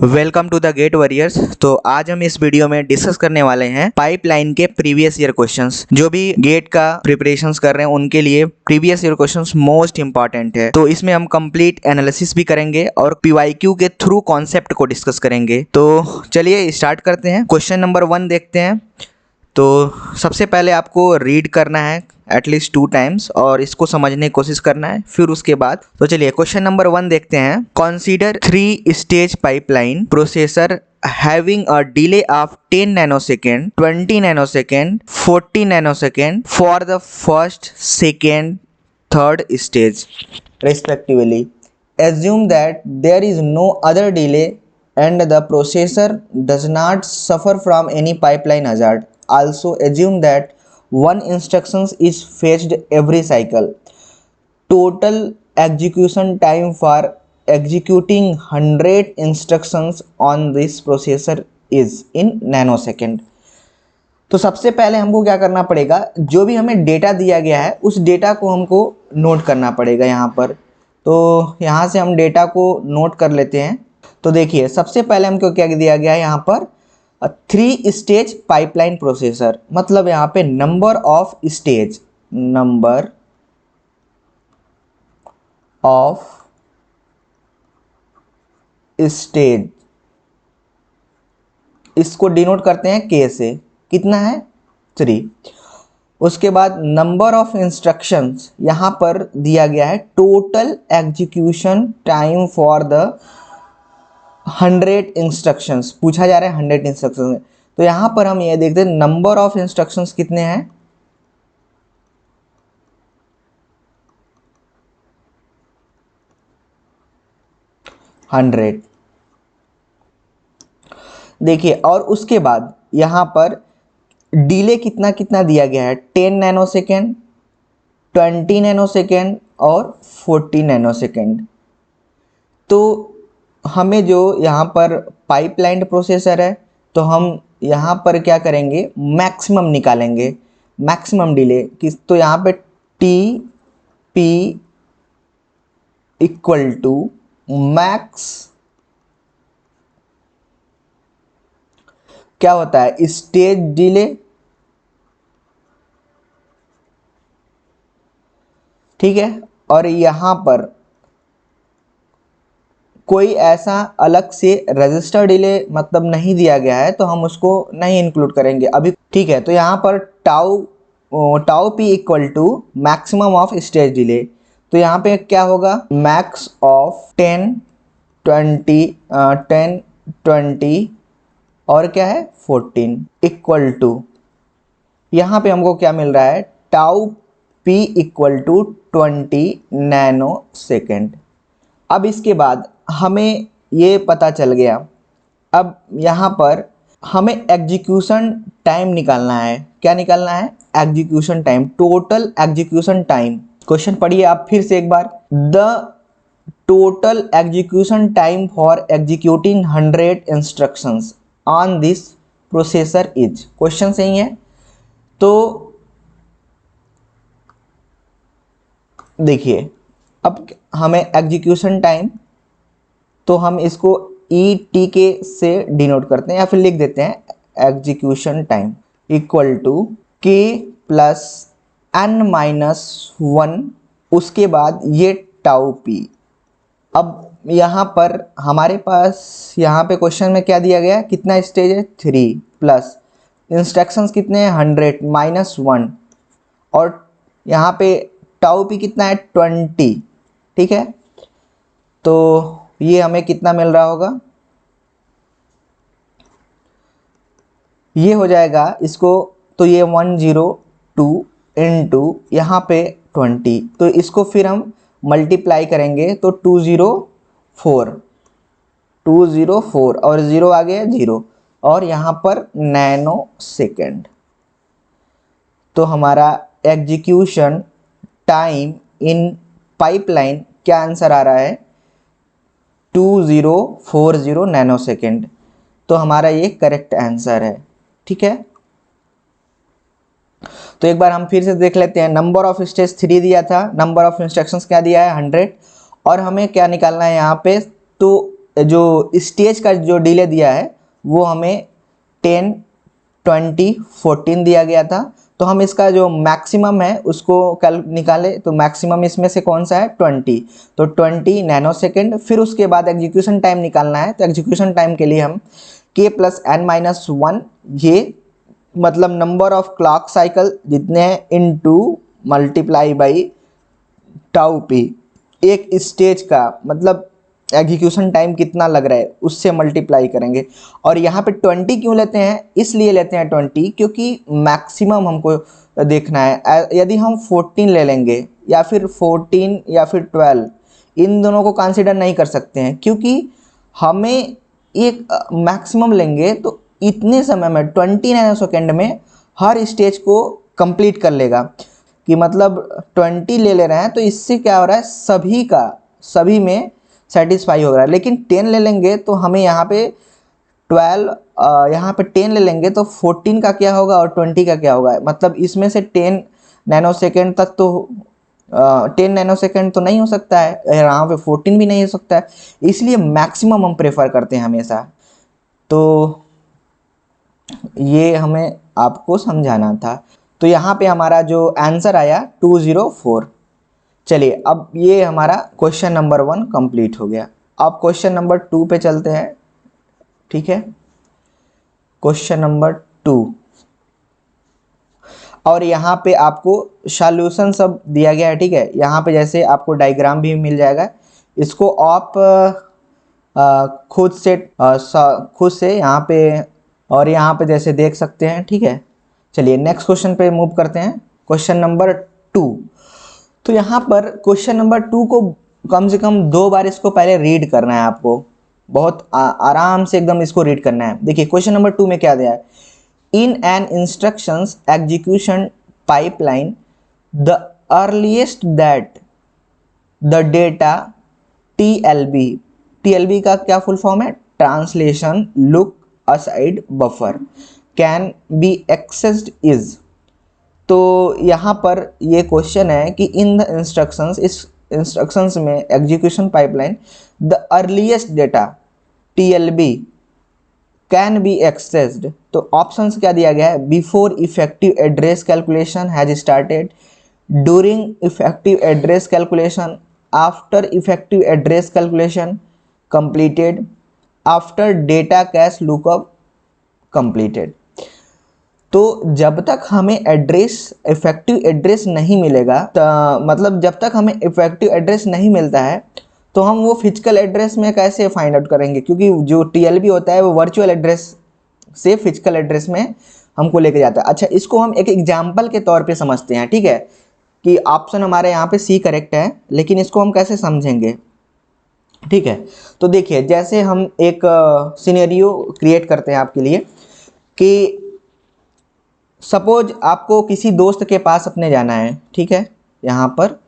Welcome to the GATE warriors. तो आज हम इस वीडियो में डिस्कस करने वाले हैं पाइपलाइन के प्रीवियस ईयर क्वेश्चंस। जो भी गेट का प्रिपरेशंस कर रहे हैं उनके लिए previous year questions most important है। तो इसमें हम कंप्लीट एनालिसिस भी करेंगे और पीवाईक्यू के थ्रू कॉन्सेप्ट को डिस्कस करेंगे। तो चलिए स्टार्ट करते हैं। क्वेश्चन नंबर 1 देखते हैं। तो सबसे पहले आपको रीड करना है एटलीस्ट 2 टाइम्स और इसको समझने की कोशिश करना है, फिर उसके बाद तो चलिए क्वेश्चन नंबर 1 देखते हैं। Consider 3 stage pipeline processor having a delay of 10 nanosecond, 20 nanosecond, 40 nanosecond for the first, second, third stage respectively. Assume that there is no other delay and the processor does not suffer from any pipeline hazard. Also assume that one instruction is fetched every cycle. Total execution time for executing 100 instructions on this processor is in nanosecond. तो सबसे पहले हमको क्या करना पड़ेगा, जो भी हमें डेटा दिया गया है उस डेटा को हमको नोट करना पड़ेगा यहाँ पर। तो यहाँ से हम डेटा को नोट कर लेते हैं। तो देखिए सबसे पहले हमको क्या दिया गया है यहाँ पर 3 स्टेज पाइपलाइन प्रोसेसर, मतलब यहाँ पे number of stage, number of stage, इसको डिनोट करते हैं के से, कितना है 3। उसके बाद नंबर ऑफ इंस्ट्रक्शंस यहाँ पर दिया गया है total execution time for the 100 instructions, पूछा जा रहा है 100 इंस्ट्रक्शंस। तो यहाँ पर हम ये देखते हैं नंबर ऑफ इंस्ट्रक्शंस कितने हैं, 100। देखिए और उसके बाद यहाँ पर डिले कितना कितना दिया गया है, 10 नैनोसेकेंड, 20 नैनोसेकेंड और 40 नैनोसेकेंड। तो हमें जो यहाँ पर पाइपलाइन प्रोसेसर है तो हम यहाँ पर क्या करेंगे, मैक्सिमम निकालेंगे, मैक्सिमम डिले किस, तो यहाँ पे T P equal to max क्या होता है, स्टेज डिले, ठीक है। और यहां पर कोई ऐसा अलग से रजिस्टर डिले मतलब नहीं दिया गया है तो हम उसको नहीं इंक्लूड करेंगे अभी, ठीक है। तो यहां पर tau P equal to maximum of stage delay, तो यहाँ पे क्या होगा, मैक्स ऑफ 10 20 और क्या है 14 इक्वल टू, यहाँ पे हमको क्या मिल रहा है, tau P equal to 20 nanosecond. अब इसके बाद हमें ये पता चल गया, अब यहाँ पर हमें एग्जीक्यूशन टाइम निकालना है। क्या निकालना है, execution time, total execution time. Question पढ़िए आप फिर से एक बार, the total execution time for executing 100 instructions on this processor is, question सही है। तो देखिए अब हमें एग्जीक्यूशन टाइम, तो हम इसको ई टी के से डिनोट करते हैं या फिर लिख देते हैं एग्जीक्यूशन टाइम इक्वल टू के प्लस एन माइनस 1, उसके बाद ये टाउ पी। अब यहाँ पर हमारे पास यहाँ पे क्वेश्चन में क्या दिया गया है, कितना स्टेज है 3 प्लस इंस्ट्रक्शंस कितने हैं 100 माइनस 1 और यहाँ पे टाउ पी कितना है 20, ठीक है। तो ये हमें कितना मिल रहा होगा, ये हो जाएगा इसको, तो ये 102 इंटू यहाँ पे 20, तो इसको फिर हम मल्टीप्लाई करेंगे तो 204 और 0 आ गया 0 और यहाँ पर नैनो सेकेंड। तो हमारा एग्जीक्यूशन टाइम इन पाइपलाइन क्या आंसर आ रहा है, 2040 नैनो सेकेंड। तो हमारा ये करेक्ट आंसर है, ठीक है। तो एक बार हम फिर से देख लेते हैं, नंबर ऑफ स्टेज 3 दिया था, नंबर ऑफ इंस्ट्रक्शंस क्या दिया है 100 और हमें क्या निकालना है यहाँ पे, तो जो स्टेज का जो डिले दिया है वो हमें 10, 20, 14 दिया गया था। तो हम इसका जो मैक्सिमम है उसको कल निकाले, तो मैक्सिमम इसमें से कौन सा है 20, तो 20 नैनो सेकेंड। फिर उसके बाद एग्जीक्यूशन टाइम निकालना है, तो एग्जीक्यूशन टाइम के लिए हम k+n-1 ये मतलब नंबर ऑफ क्लॉक साइकिल जितने हैं into multiply by tau P, एक स्टेज का मतलब एग्जीक्यूशन टाइम कितना लग रहा है उससे मल्टीप्लाई करेंगे। और यहाँ पे 20 क्यों लेते हैं, इसलिए लेते हैं 20 क्योंकि मैक्सिमम हमको देखना है। यदि हम 14 ले लेंगे या फिर 14 या फिर 12, इन दोनों को कंसीडर नहीं कर सकते हैं क्योंकि हमें एक मैक्सिमम लेंगे तो इतने समय में 20 नैनो सेकेंड में हर स्टेज को कंप्लीट कर लेगा, कि मतलब 20 ले रहे हैं तो इससे क्या हो रहा है सभी में सेटिस्फाई हो रहा है। लेकिन 10 ले लेंगे तो हमें यहाँ पे 12, यहाँ पे 10 ले लेंगे तो 14 का क्या होगा और 20 का क्या होगा, मतलब इसमें से 10 नैनो सेकेंड तक तो 10 नैनो सेकेंड तो नहीं हो सकता है, यहाँ पे 14 भी नहीं हो सकता है, इसलिए मैक्सिमम हम प्रेफर करते हैं हमेशा। तो ये हमें आपको समझाना था। तो यहाँ पे हमारा जो आंसर आया 204। चलिए अब ये हमारा क्वेश्चन नंबर 1 कंप्लीट हो गया। अब क्वेश्चन नंबर 2 पे चलते हैं, ठीक है। क्वेश्चन नंबर 2, और यहाँ पे आपको सॉल्यूशन सब दिया गया है, ठीक है। यहाँ पे जैसे आपको डायग्राम भी मिल जाएगा, इसको आप खुद से यहाँ पे और यहाँ पे जैसे देख सकते हैं, ठीक है। चलिए नेक्स्ट क्वेश्चन पे मूव करते हैं, क्वेश्चन नंबर 2। तो यहाँ पर क्वेश्चन नंबर 2 को कम से कम 2 बार इसको पहले रीड करना है आपको, बहुत आराम से एकदम इसको रीड करना है। देखिए क्वेश्चन नंबर 2 में क्या दिया है, in an instructions execution pipeline the earliest that the data TLB का क्या फुल फॉर्म है, translation look aside buffer can be accessed is. तो यहाँ पर ये क्वेश्चन है कि इन द इंस्ट्रक्शंस, इस इंस्ट्रक्शंस में execution pipeline the earliest data TLB can be accessed. तो ऑप्शंस क्या दिया गया है, before effective address calculation has started, during effective address calculation, after effective address calculation completed, after data cache lookup completed। तो जब तक हमें इफेक्टिव एड्रेस नहीं मिलेगा, मतलब जब तक हमें इफेक्टिव एड्रेस नहीं मिलता है तो हम वो फिजिकल एड्रेस में कैसे फाइंड आउट करेंगे, क्योंकि जो TLB होता है वो वर्चुअल एड्रेस से फिजिकल एड्रेस में हमको लेके जाता है। अच्छा, इसको हम एक एग्जाम्पल के तौर पे समझते हैं, ठीक है, कि ऑप्शन हमारे यहाँ पे C करेक्ट है, लेकिन इसको हम कैसे समझेंगे, ठीक है। तो देखिए जैसे हम एक सिनेरियो क्रिएट करते हैं आपके लिए, कि सपोज आपको किसी दोस्त के पास अपने जाना है, ठीक है। यहाँ पर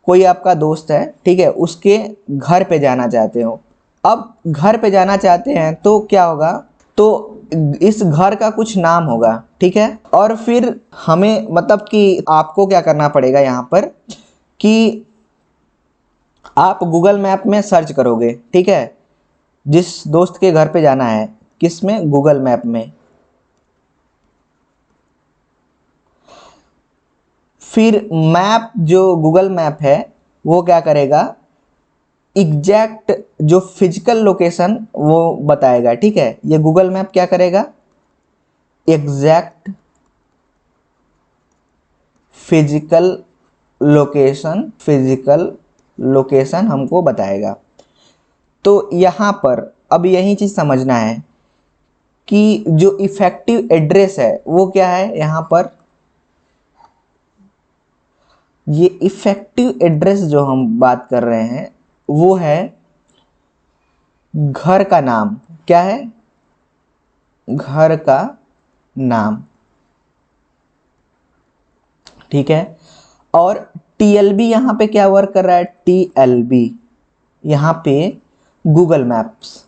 कोई आपका दोस्त है, ठीक है, उसके घर पे जाना चाहते हो। अब घर पे जाना चाहते हैं तो क्या होगा, तो इस घर का कुछ नाम होगा, ठीक है। और फिर हमें मतलब कि आपको क्या करना पड़ेगा यहाँ पर, कि आप गूगल मैप में सर्च करोगे, ठीक है, जिस दोस्त के घर पे जाना है, किस में, गूगल मैप में। फिर मैप, जो गूगल मैप है वो क्या करेगा, एग्जैक्ट जो फिजिकल लोकेशन वो बताएगा, ठीक है। ये गूगल मैप क्या करेगा, एग्जैक्ट फिजिकल लोकेशन हमको बताएगा। तो यहाँ पर अब यही चीज़ समझना है कि जो इफेक्टिव एड्रेस है वो क्या है, यहाँ पर ये इफेक्टिव एड्रेस जो हम बात कर रहे हैं वो है घर का नाम, क्या है, घर का नाम, ठीक है। और TLB यहाँ पे क्या वर्क कर रहा है, TLB यहाँ पे गूगल मैप्स।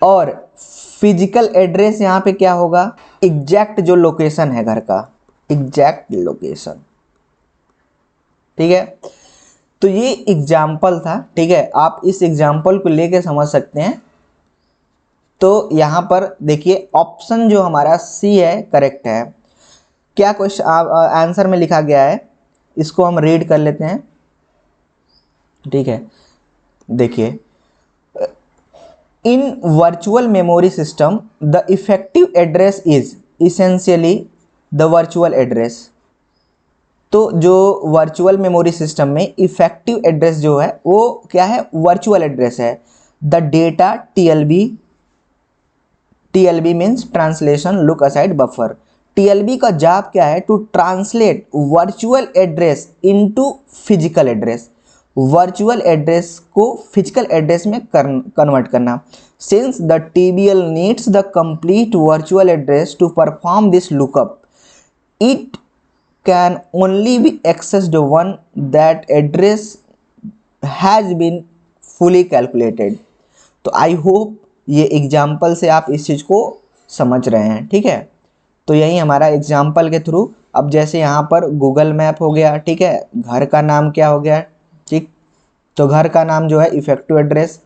और फिजिकल एड्रेस यहाँ पे क्या होगा, एग्जैक्ट जो लोकेशन है घर का, एग्जैक्ट लोकेशन, ठीक है। तो ये एग्जाम्पल था, ठीक है, आप इस एग्जाम्पल को लेके समझ सकते हैं। तो यहाँ पर देखिए ऑप्शन जो हमारा सी है करेक्ट है। क्या क्वेश्चन आंसर में लिखा गया है, इसको हम रीड कर लेते हैं, ठीक है। देखिए, in virtual memory system the effective address is essentially the virtual address. तो जो वर्चुअल मेमोरी सिस्टम में इफेक्टिव एड्रेस जो है वो क्या है, वर्चुअल एड्रेस है। The data TLB, TLB means translation look aside buffer. TLB का जॉब क्या है, to translate virtual address into physical address, virtual address को फिजिकल एड्रेस में कन्वर्ट करना। Since the TBL needs the complete virtual address to perform this lookup, it can only be accessed one that address has been fully calculated। तो I hope ये example से आप इस चीज़ को समझ रहे हैं, ठीक है। तो यही हमारा एग्जाम्पल के थ्रू, अब जैसे यहाँ पर गूगल मैप हो गया, ठीक है, घर का नाम क्या हो गया, ठीक, तो घर का नाम जो है इफेक्टिव एड्रेस,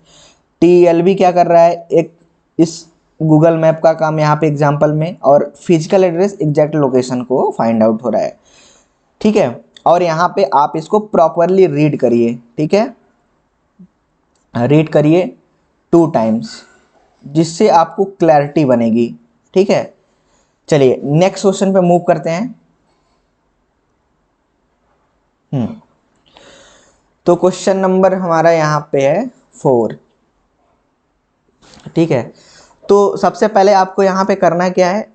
टीएलबी क्या कर रहा है, एक इस गूगल मैप का काम यहाँ पे एग्जाम्पल में, और फिजिकल एड्रेस एग्जैक्ट लोकेशन को फाइंड आउट हो रहा है, ठीक है। और यहाँ पे आप इसको प्रॉपरली रीड करिए, ठीक है, रीड करिए 2 टाइम्स, जिससे आपको क्लैरिटी बनेगी, ठीक है। चलिए नेक्स्ट क्वेश्चन पे मूव करते हैं। तो क्वेश्चन नंबर हमारा यहाँ पे है 4, ठीक है। तो सबसे पहले आपको यहाँ पे करना क्या है,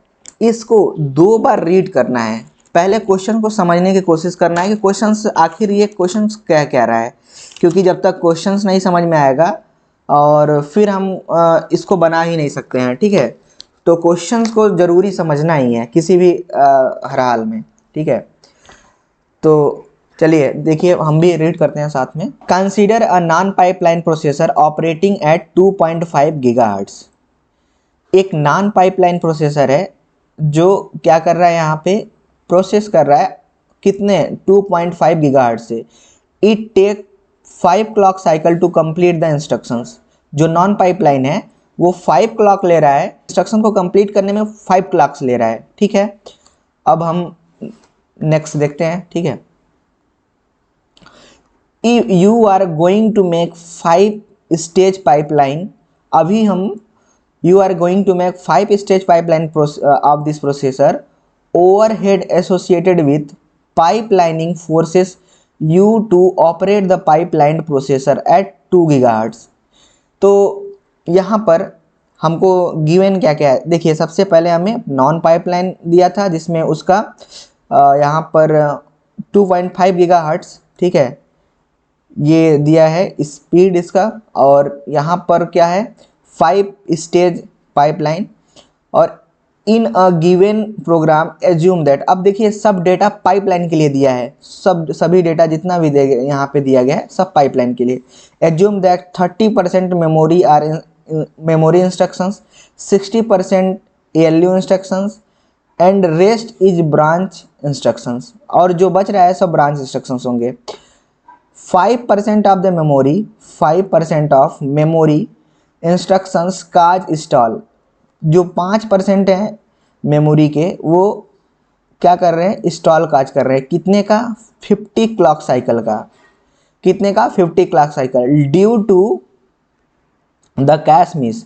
इसको 2 बार रीड करना है। पहले क्वेश्चन को समझने की कोशिश करना है कि क्वेश्चन आखिर ये क्वेश्चन क्या कह रहा है, क्योंकि जब तक क्वेश्चन नहीं समझ में आएगा और फिर हम इसको बना ही नहीं सकते हैं, ठीक है। तो क्वेश्चन को ज़रूरी समझना ही है किसी भी हर हाल में, ठीक है। तो चलिए देखिए हम भी रीड करते हैं साथ में। Consider a non pipeline processor operating eight 2.5 gigahertz. एक नॉन पाइपलाइन प्रोसेसर है जो क्या कर रहा है, यहाँ पे प्रोसेस कर रहा है कितने, 2.5 गीगाहर्ट्ज़ से। It take 5 clock cycle to complete the instructions. जो नॉन पाइपलाइन है वो 5 क्लॉक ले रहा है, इंस्ट्रक्शन को कंप्लीट करने में 5 क्लॉक्स ले रहा है, ठीक है। अब हम नेक्स्ट देखते हैं, ठीक है। You are going to make 5 stage pipeline. अभी हम you are going to make 5 stage pipeline of this processor. Overhead associated with pipelining forces you to operate the pipeline processor at 2 GHz। तो यहाँ पर हमको गिवन क्या क्या है, देखिए सबसे पहले हमें नॉन पाइपलाइन दिया था जिसमें उसका यहाँ पर 2.5 GHz, ठीक है, ये दिया है स्पीड इसका, और यहाँ पर क्या है 5 स्टेज पाइपलाइन, और in a given program assume that. अब देखिए सब डेटा पाइपलाइन के लिए दिया है, सभी डेटा जितना भी यहाँ पे दिया गया है सब पाइपलाइन के लिए। Assume that 30% memory are memory instructions, 60% ALU instructions and rest is branch instructions. और जो बच रहा है सब ब्रांच इंस्ट्रक्शंस होंगे। 5% of the memory, 5% of memory instructions cause install. जो 5% हैं मेमोरी के वो क्या कर रहे हैं, इंस्टॉल काज कर रहे हैं, कितने का, 50 क्लॉक साइकिल का, कितने का, 50 clock cycle. Due to the cache miss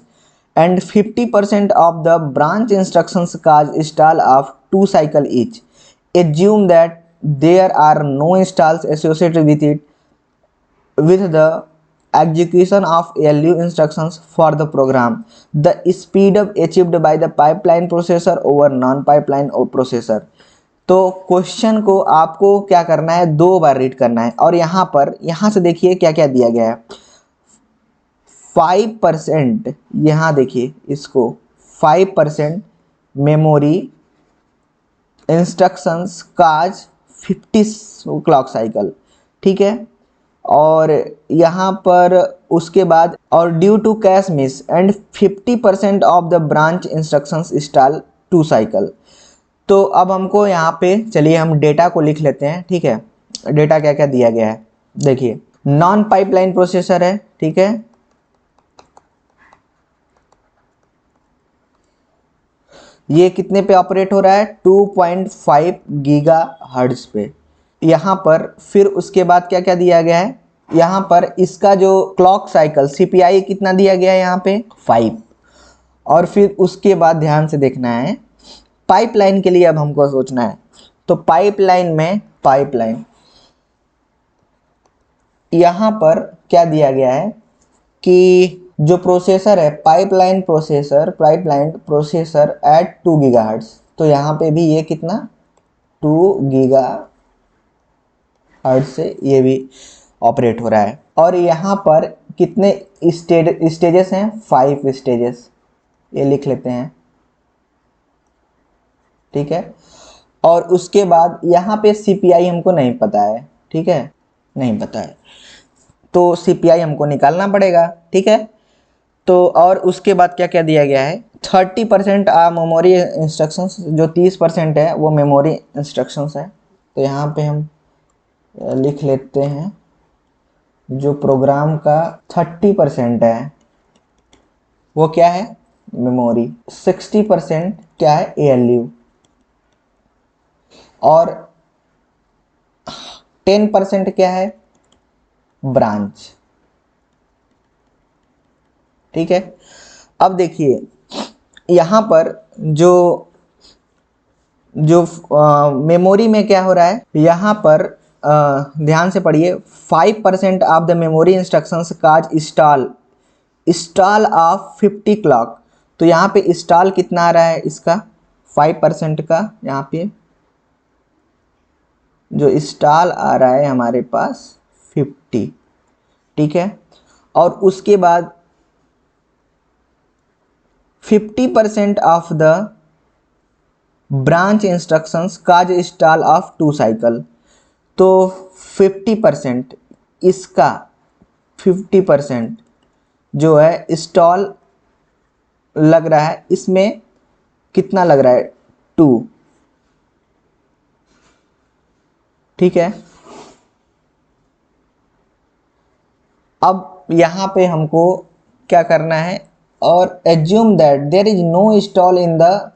and 50% of the branch instructions cause install of 2 cycle each. Assume that there are no installs associated with it with the execution of ALU instructions for the program. The speed up achieved by the pipeline processor over non-pipeline processor। तो question को आपको क्या करना है, 2 बार read करना है। और यहाँ पर यहाँ से देखिए क्या क्या दिया गया है। 5%, यहाँ देखिए इसको 5% memory instructions cause 50 clock cycle, ठीक है। और यहाँ पर उसके बाद और due to cache miss and 50% of the branch instructions install 2 cycle. तो अब हमको यहाँ पे चलिए हम डेटा को लिख लेते हैं, ठीक है। डेटा क्या क्या दिया गया है, देखिए नॉन पाइपलाइन प्रोसेसर है, ठीक है, ये कितने पे ऑपरेट हो रहा है, 2.5 गीगा हर्ट्ज पे। यहाँ पर फिर उसके बाद क्या क्या दिया गया है, यहाँ पर इसका जो क्लॉक साइकिल सीपीआई कितना दिया गया है यहाँ पे 5। और फिर उसके बाद ध्यान से देखना है पाइपलाइन के लिए अब हमको सोचना है। तो पाइपलाइन में यहाँ पर क्या दिया गया है कि जो प्रोसेसर है पाइपलाइन प्रोसेसर एट 2 गीगाहर्ट्ज, तो यहाँ पे भी ये कितना 2 गीगाहर्ट्ज से ये भी ऑपरेट हो रहा है। और यहाँ पर कितने स्टेजेस हैं, 5 स्टेजेस, ये लिख लेते हैं, ठीक है। और उसके बाद यहाँ पे सीपीआई हमको नहीं पता है, ठीक है, नहीं पता है, तो सीपीआई हमको निकालना पड़ेगा, ठीक है। तो और उसके बाद क्या क्या दिया गया है, 30% मेमोरी इंस्ट्रक्शंस, जो 30% है वो मेमोरी इंस्ट्रक्शंस है। तो यहाँ पे हम लिख लेते हैं जो प्रोग्राम का 30% है वो क्या है, मेमोरी। 60% क्या है, एएलयू। और 10% क्या है, ब्रांच, ठीक है। अब देखिए यहाँ पर जो जो मेमोरी में क्या हो रहा है, यहाँ पर ध्यान से पढ़िए, 5% of the memory instructions cause install of 50 clock. तो यहाँ पे इंस्टॉल कितना आ रहा है इसका, 5% का, यहाँ पे जो इंस्टॉल आ रहा है हमारे पास 50, ठीक है। और उसके बाद 50% of the branch instructions cause install of 2 cycle. तो 50% इसका 50% जो है इंस्टॉल लग रहा है, इसमें कितना लग रहा है, 2, ठीक है। अब यहाँ पे हमको क्या करना है, और assume that there is no install in the,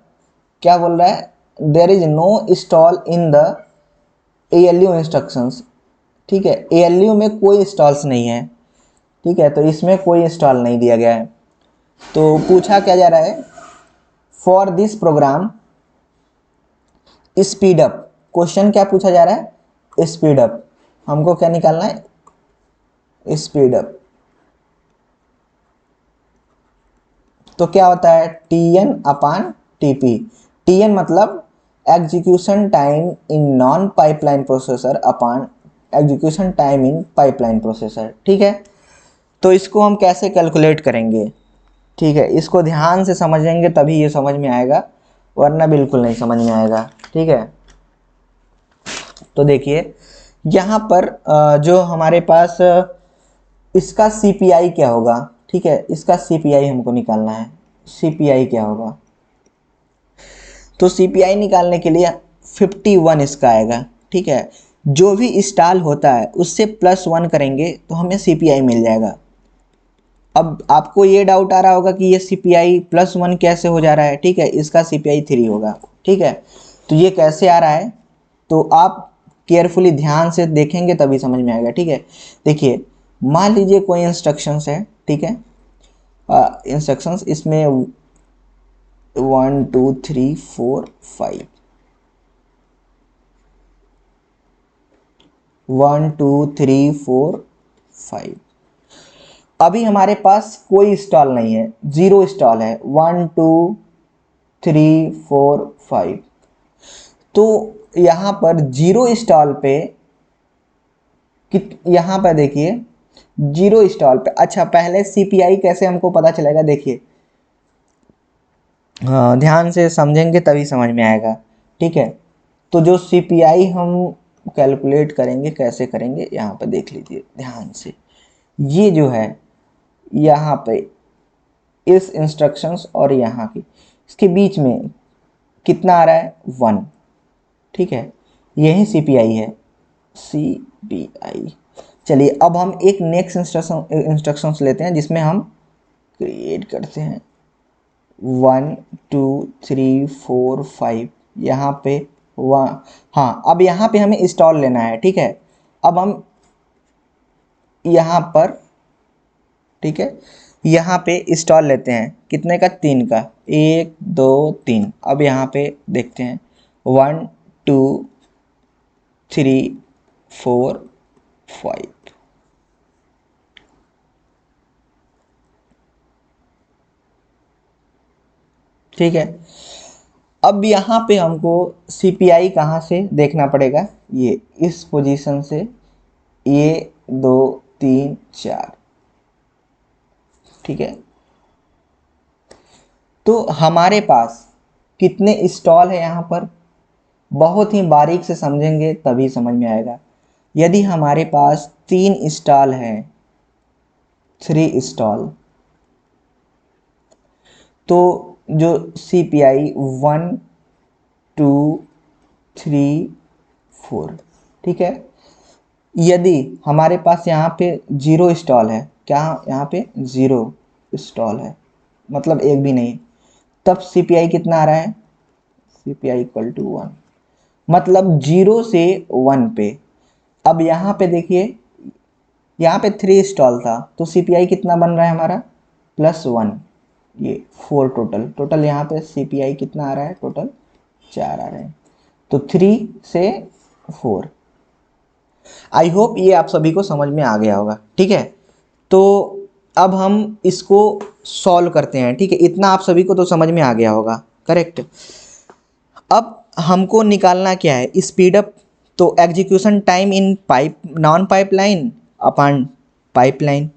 क्या बोल रहा है, there is no install in the ALU instructions, ठीक है, एएलयू में कोई इंस्टॉल्स नहीं है, ठीक है, तो इसमें कोई इंस्टॉल नहीं दिया गया है। तो पूछा क्या जा रहा है, for this program speed up, question क्या पूछा जा रहा है, स्पीड अप, हमको क्या निकालना है, स्पीड अप। तो क्या होता है, TN अपान TP। TN मतलब execution time in non pipeline processor upon execution time in pipeline processor, ठीक है। तो इसको हम कैसे कैलकुलेट करेंगे, ठीक है, इसको ध्यान से समझेंगे तभी ये समझ में आएगा, वरना बिल्कुल नहीं समझ में आएगा, ठीक है। तो देखिए यहाँ पर जो हमारे पास इसका CPI क्या होगा, ठीक है, इसका CPI हमको निकालना है, CPI क्या होगा। तो CPI निकालने के लिए 51 इसका आएगा, ठीक है। जो भी इंस्टॉल होता है उससे +1 करेंगे तो हमें CPI मिल जाएगा। अब आपको ये डाउट आ रहा होगा कि ये CPI +1 कैसे हो जा रहा है, ठीक है, इसका CPI 3 होगा, ठीक है। तो ये कैसे आ रहा है, तो आप केयरफुली ध्यान से देखेंगे तभी समझ में आएगा, ठीक है। देखिए मान लीजिए कोई इंस्ट्रक्शंस है, ठीक है, इंस्ट्रक्शंस इसमें 1 2 3 4 5, 1 2 3 4 5। अभी हमारे पास कोई स्टॉल नहीं है, 0 स्टॉल है, 1 2 3 4 5। तो यहाँ पर 0 स्टॉल पे यहाँ पर देखिए 0 स्टॉल पे, अच्छा पहले CPI कैसे हमको पता चलेगा, देखिए हाँ ध्यान से समझेंगे तभी समझ में आएगा, ठीक है। तो जो CPI हम कैलकुलेट करेंगे, कैसे करेंगे, यहाँ पर देख लीजिए ध्यान से, ये जो है यहाँ पे इस इंस्ट्रक्शंस और यहाँ की इसके बीच में कितना आ रहा है, 1, ठीक है, यही CPI है, CPI। चलिए अब हम एक नेक्स्ट इंस्ट्रक्शंस लेते हैं जिसमें हम क्रिएट करते हैं 1 2 3 4 5 यहाँ पे हाँ, अब यहाँ पे हमें इंस्टॉल लेना है। ठीक है, अब हम यहाँ पर, ठीक है, यहाँ पे इंस्टॉल लेते हैं कितने का, 3 का, 1 2 3। अब यहाँ पे देखते हैं 1 2 3 4 5। ठीक है, अब यहाँ पे हमको CPI कहाँ से देखना पड़ेगा, ये इस पोजीशन से, ये 2 3 4। ठीक है, तो हमारे पास कितने इंस्टॉल है यहाँ पर, बहुत ही बारीक से समझेंगे तभी समझ में आएगा। यदि हमारे पास 3 इंस्टॉल है, 3 इंस्टॉल, तो जो CPI 1 2 3 4, ठीक है। यदि हमारे पास यहाँ पे 0 इंस्टॉल है, क्या यहाँ पे 0 इंस्टॉल है, मतलब एक भी नहीं, तब CPI कितना आ रहा है, CPI इक्वल टू 1, मतलब 0 से 1 पे। अब यहाँ पे देखिए, यहाँ पे 3 इंस्टॉल था तो CPI कितना बन रहा है हमारा, +1, ये 4 टोटल यहाँ पे CPI कितना आ रहा है, टोटल 4 आ रहे हैं, तो 3 से 4। आई होप ये आप सभी को समझ में आ गया होगा। ठीक है, तो अब हम इसको सॉल्व करते हैं। ठीक है, इतना आप सभी को तो समझ में आ गया होगा, करेक्ट। अब हमको निकालना क्या है, स्पीड अप, तो execution time in non pipeline upon pipeline.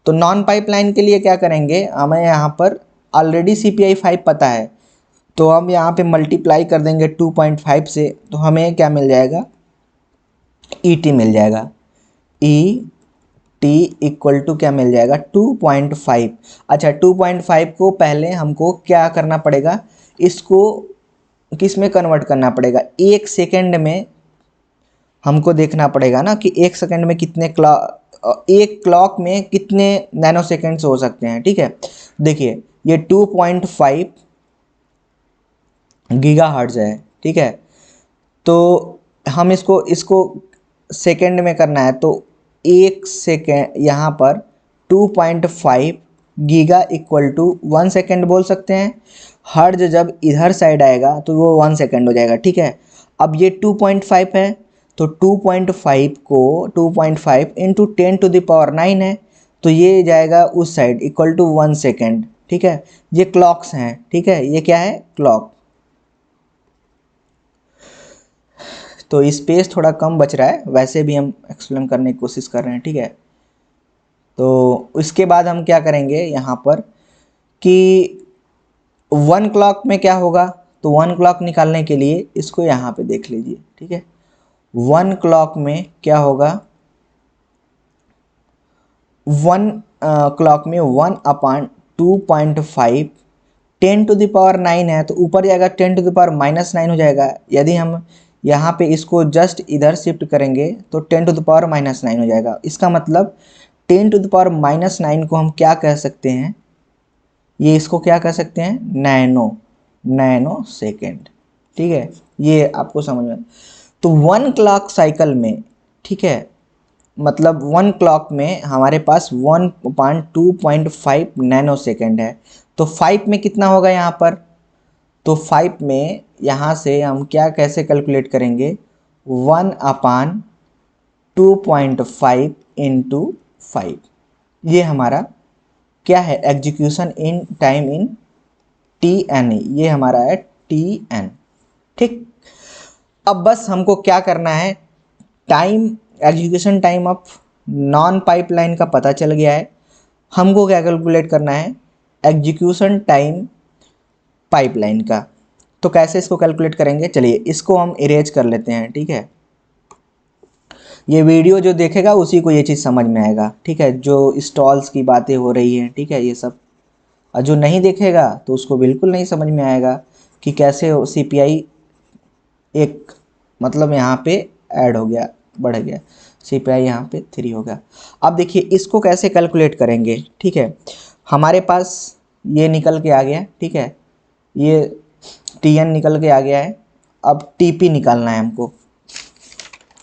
तो नॉन पाइपलाइन के लिए क्या करेंगे, हमें यहाँ पर ऑलरेडी CPI 5 पता है, तो हम यहाँ पे मल्टीप्लाई कर देंगे 2.5 से, तो हमें क्या मिल जाएगा, ET मिल जाएगा। ET इक्वल टू क्या मिल जाएगा, 2.5। अच्छा, 2.5 को पहले हमको क्या करना पड़ेगा, इसको किस में कन्वर्ट करना पड़ेगा, 1 सेकेंड में हमको देखना पड़ेगा ना कि 1 सेकेंड में कितने एक क्लॉक में कितने नैनो सेकेंड्स हो सकते हैं। ठीक है, देखिए ये 2.5 गीगाहर्ट्ज़ है। ठीक है, तो हम इसको सेकेंड में करना है, तो 1 सेकेंड यहाँ पर 2.5 गीगा इक्वल टू 1 सेकेंड बोल सकते हैं। हर्ट्ज़ जब इधर साइड आएगा तो वो 1 सेकेंड हो जाएगा। ठीक है, अब ये 2.5 है, तो 2.5 को 2.5 इंटू 10⁹ है, तो ये जाएगा उस साइड इक्वल टू 1 सेकेंड। ठीक है, ये क्लॉक्स हैं। ठीक है, ये क्या है, क्लॉक। तो स्पेस थोड़ा कम बच रहा है, वैसे भी हम एक्सप्लेन करने की कोशिश कर रहे हैं। ठीक है, तो उसके बाद हम क्या करेंगे यहाँ पर कि 1 क्लॉक में क्या होगा, तो 1 क्लॉक निकालने के लिए इसको यहाँ पे देख लीजिए। ठीक है, 1 क्लॉक में क्या होगा, 1 क्लॉक में 1/2.5 10⁹ है, तो ऊपर जाएगा 10⁻⁹ हो जाएगा। यदि हम यहाँ पे इसको जस्ट इधर शिफ्ट करेंगे तो 10⁻⁹ हो जाएगा। इसका मतलब 10⁻⁹ को हम क्या कह सकते हैं, ये इसको क्या कह सकते हैं, नैनो सेकेंड। ठीक है, ये आपको समझ में। तो 1 क्लॉक साइकिल में, ठीक है, मतलब 1 क्लॉक में हमारे पास 1/2.5 नैनो सेकेंड है, तो 5 में कितना होगा यहाँ पर, तो 5 में यहाँ से हम क्या कैसे कैलकुलेट करेंगे, 1/2.5 इंटू 5, ये हमारा क्या है, execution in time in TN, ये हमारा है TN। ठीक, अब बस हमको क्या करना है, time execution time of non pipeline का पता चल गया है, हमको क्या कैलकुलेट करना है, एग्जीक्यूशन टाइम पाइपलाइन का। तो कैसे इसको कैलकुलेट करेंगे, चलिए इसको हम इरेज कर लेते हैं। ठीक है, ये वीडियो जो देखेगा उसी को ये चीज़ समझ में आएगा। ठीक है, जो स्टॉल्स की बातें हो रही हैं, ठीक है, ये सब, और जो नहीं देखेगा तो उसको बिल्कुल नहीं समझ में आएगा कि कैसे CPI एक मतलब यहाँ पे ऐड हो गया, बढ़ गया। CPI यहाँ पे 3 हो गया। अब देखिए इसको कैसे कैलकुलेट करेंगे, ठीक है। हमारे पास ये निकल के आ गया, ठीक है, ये TN निकल के आ गया है। अब TP निकालना है हमको।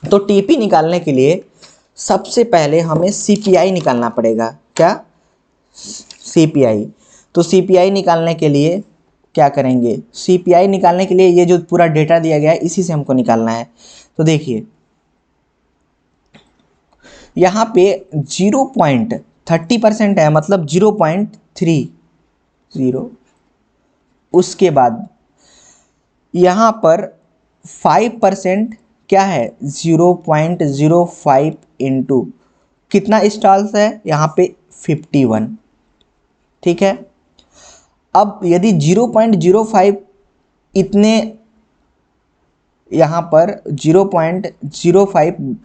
तो TP निकालने के लिए सबसे पहले हमें CPI निकालना पड़ेगा। क्या? CPI। तो CPI निकालने के लिए क्या करेंगे? CPI निकालने के लिए ये जो पूरा डेटा दिया गया है इसी से हमको निकालना है। तो देखिए यहाँ पे 0.30% है, मतलब 0.30। उसके बाद यहाँ पर 5% क्या है? 0.05 इंटू कितना स्टॉल्स है यहाँ पे? 51, ठीक है। अब यदि 0.05 इतने यहाँ पर 0.05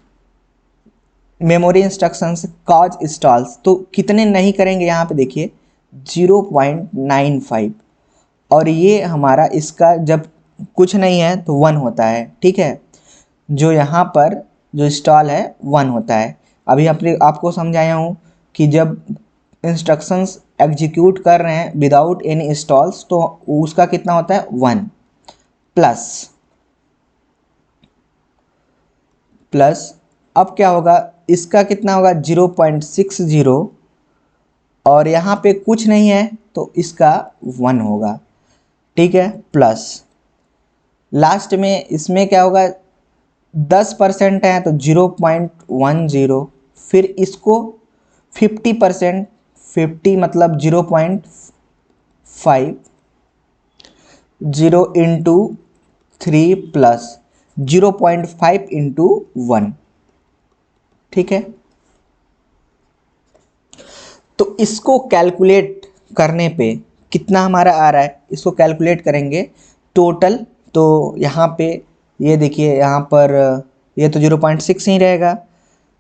मेमोरी इंस्ट्रक्शंस कॉज स्टॉल्स, तो कितने नहीं करेंगे यहाँ पे? देखिए 0.95। और ये हमारा इसका जब कुछ नहीं है तो 1 होता है, ठीक है। जो यहाँ पर जो स्टॉल है 1 होता है। अभी आपको समझाया हूँ कि जब इंस्ट्रक्शंस एग्जीक्यूट कर रहे हैं विदाउट एनी स्टॉल्स तो उसका कितना होता है? 1 प्लस अब क्या होगा? इसका कितना होगा? 0.60। और यहाँ पे कुछ नहीं है तो इसका 1 होगा, ठीक है। प्लस लास्ट में इसमें क्या होगा? 10% है तो 0.10। फिर इसको 50%, 50 मतलब 0.5, 0 इंटू 3 प्लस 0.5 इंटू 1, ठीक है। तो इसको कैलकुलेट करने पे कितना हमारा आ रहा है, इसको कैलकुलेट करेंगे टोटल। तो यहाँ पे ये देखिए, यहाँ पर ये तो 0.6 ही रहेगा।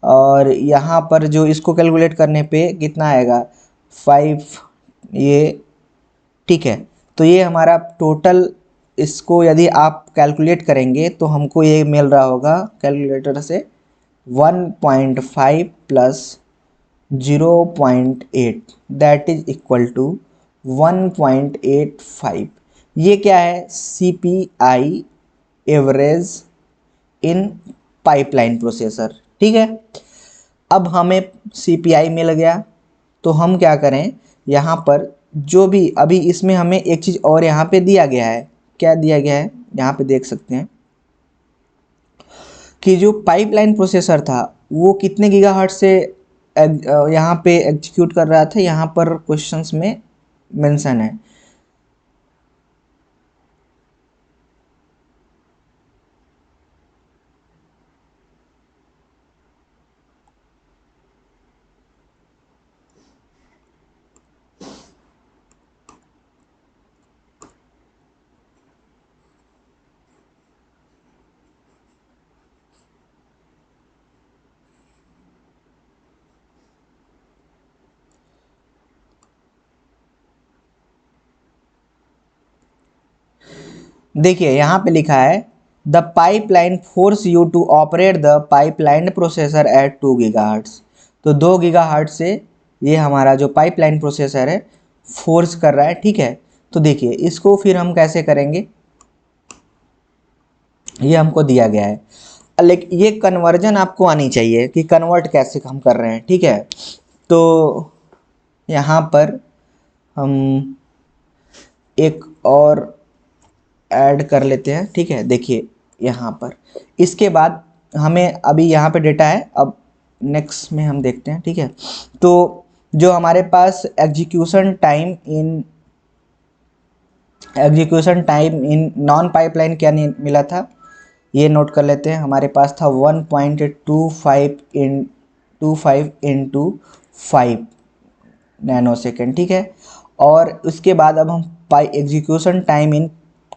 और यहाँ पर जो इसको कैलकुलेट करने पे कितना आएगा? 5, ये, ठीक है। तो ये हमारा टोटल, इसको यदि आप कैलकुलेट करेंगे तो हमको ये मिल रहा होगा कैलकुलेटर से 1.5 plus 0.8 that is equal to 1.85। ये क्या है? CPI average in pipeline processor, ठीक है। अब हमें CPI मिल गया तो हम क्या करें? यहाँ पर जो भी अभी इसमें हमें एक चीज़ और यहाँ पे दिया गया है। क्या दिया गया है? यहाँ पे देख सकते हैं कि जो पाइपलाइन प्रोसेसर था वो कितने गीगाहर्ट्ज से यहाँ पे एग्जीक्यूट कर रहा था, यहाँ पर क्वेश्चंस में मेंशन है। देखिए यहाँ पे लिखा है the pipeline forces you to operate the pipeline processor at 2 gigahertz. तो 2 गीगाहर्ट्ज से ये हमारा जो पाइपलाइन प्रोसेसर है फोर्स कर रहा है, ठीक है। तो देखिए इसको फिर हम कैसे करेंगे, ये हमको दिया गया है। लेकिन ये कन्वर्जन आपको आनी चाहिए कि कन्वर्ट कैसे हम कर रहे हैं, ठीक है। तो यहाँ पर हम एक और ऐड कर लेते हैं, ठीक है। देखिए यहाँ पर इसके बाद हमें अभी यहाँ पे डेटा है, अब नेक्स्ट में हम देखते हैं, ठीक है। तो जो हमारे पास execution time in non pipeline क्या नहीं मिला था, ये नोट कर लेते हैं। हमारे पास था 1.25 इंटू 5 नैनो सेकेंड, ठीक है। और उसके बाद अब हम एग्जीक्यूशन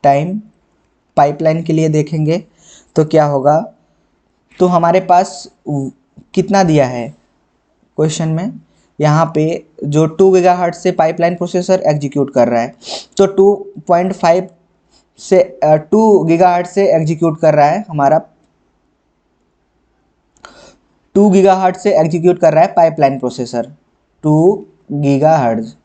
टाइम पाइपलाइन के लिए देखेंगे तो क्या होगा। तो हमारे पास कितना दिया है क्वेश्चन में, यहाँ पे जो 2 गीगाहर्ट्ज से पाइपलाइन प्रोसेसर एग्जीक्यूट कर रहा है, तो 2.5 से 2 गीगाहर्ट्ज से एग्जीक्यूट कर रहा है हमारा 2 गीगाहर्ट्ज से एग्जीक्यूट कर रहा है पाइपलाइन प्रोसेसर, 2 गीगाहर्ट्ज।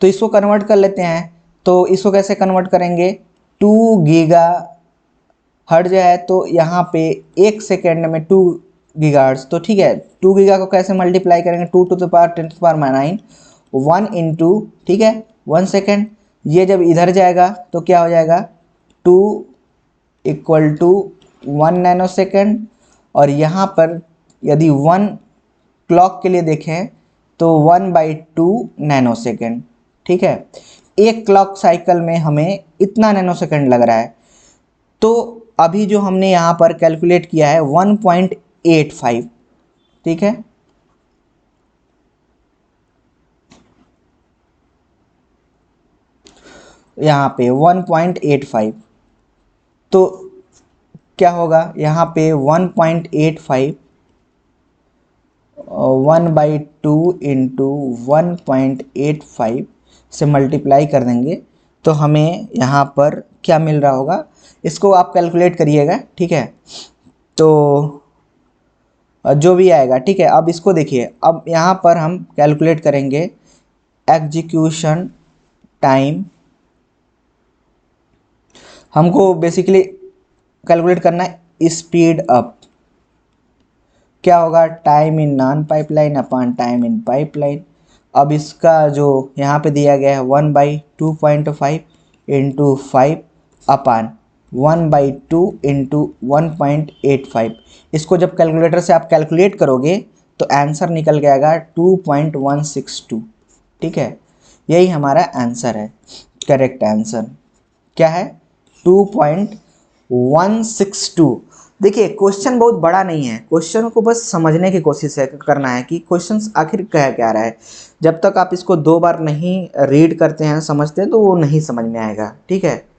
तो इसको कन्वर्ट कर लेते हैं। तो इसको कैसे कन्वर्ट करेंगे, 2 गीगाहर्ट्ज है तो यहाँ पे 1 सेकेंड में 2 गीगाहर्ट्ज, तो ठीक है 2 गीगा को कैसे मल्टीप्लाई करेंगे, 2 to the power 10 to the power 9, 1 into, ठीक है 1 सेकेंड। ये जब इधर जाएगा तो क्या हो जाएगा, 2 इक्वल टू 1 नैनो सेकेंड। और यहाँ पर यदि 1 क्लॉक के लिए देखें तो 1/2 नैनो सेकेंड, ठीक है। एक क्लॉक साइकिल में हमें इतना नैनो सेकेंड लग रहा है। तो अभी जो हमने यहाँ पर कैलकुलेट किया है 1.85, ठीक है। यहाँ पे 1.85, तो क्या होगा यहाँ पे 1.85 1/2 इंटू 1.85 से मल्टीप्लाई कर देंगे तो हमें यहाँ पर क्या मिल रहा होगा, इसको आप कैलकुलेट करिएगा, ठीक है। तो जो भी आएगा, ठीक है। अब इसको देखिए, अब यहाँ पर हम कैलकुलेट करेंगे एग्जीक्यूशन टाइम। हमको बेसिकली कैलकुलेट करना है स्पीड अप। क्या होगा, time in non pipeline upon time in pipeline. अब इसका जो यहाँ पे दिया गया है 1/2.5 इंटू 5 अपान 1/2 इंटू 1.85। इसको जब कैलकुलेटर से आप कैलकुलेट करोगे तो आंसर निकल के आएगा 2.162, ठीक है। यही हमारा आंसर है, करेक्ट आंसर क्या है 2.162। देखिए क्वेश्चन बहुत बड़ा नहीं है, क्वेश्चन को बस समझने की कोशिश करना है कि क्वेश्चन आखिर कह क्या रहा है। जब तक आप इसको 2 बार नहीं रीड करते हैं, समझते हैं, तो वो नहीं समझ में आएगा, ठीक है।